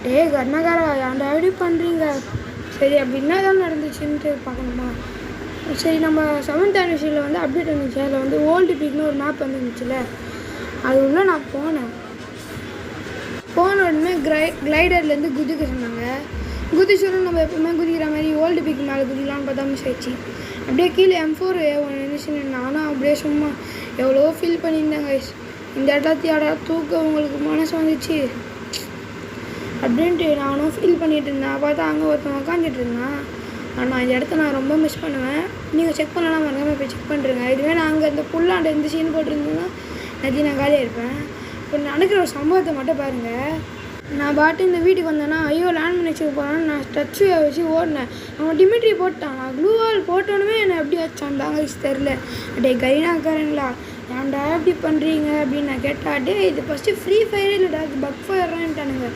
டேய் கர்ணகாரா ஏன்டா இப்படி பண்ணுறீங்க? சரி அப்படி என்ன தான் நடந்துச்சுன்ட்டு பார்க்கணுமா? சரி நம்ம 7th anniversary வந்து அப்டேட் வந்துச்சு. அதில் வந்து ஓல்டு பீக்னு ஒரு மேப் வந்துருந்துச்சுல, அது உள்ளே நான் போன உடனே கிளைடர்லேருந்து குதிக்க சொன்னாங்க. குதிச்சோன்னு நம்ம எப்பவுமே குதிக்கிற மாதிரி ஓல்டு பீக் மேலே குதிக்கலான்னு பார்த்தா மிஸ் ஆயிடுச்சு. அப்படியே கீழே M4 ஒன்று இருந்துச்சு. நானும் அப்படியே சும்மா எவ்வளோ ஃபீல் பண்ணியிருந்தேன் கைஸ். இந்த இடத்தையாடா தூக்க உங்களுக்கு மனசு வந்துச்சு அப்படின்ட்டு நானும் ஃபீல் பண்ணிகிட்டு இருந்தேன். பார்த்தா அங்கே ஒருத்தன் உக்காந்துட்டு இருந்தான். ஆனால் இந்த இடத்த நான் ரொம்ப மிஸ் பண்ணுவேன். நீங்கள் செக் பண்ணலாம் மறக்காமல் போய் செக் பண்ணுறேங்க. இதுவே நான் அங்கே இந்த புல்லாண்ட இந்த சீன் போட்டிருந்தேன்னா நான் காலியாக இருப்பேன். இப்போ நடக்கிற ஒரு சம்பவத்தை மட்டும் பாருங்கள். நான் பாட்டு இந்த வீட்டுக்கு வந்தேன்னா ஐயோ லேண்ட் பண்ணி வச்சுக்க போகிறேன்னு நான் ஸ்டச்சு வச்சு ஓடினேன். அவன் டிமிட்ரி போட்டான். நான் க்ளூ வால் போட்டோன்னே என்னை எப்படி வச்சான் தாங்க தெரில. அப்படியே கைனாக்காரங்களா ஏன்டா எப்படி பண்ணுறீங்க அப்படின்னு நான் கேட்டாட்டே இது ஃபஸ்ட்டு ஃப்ரீ ஃபயரே இல்லைடா, இது பக் ஃபயர்றான்ட்டானுங்க.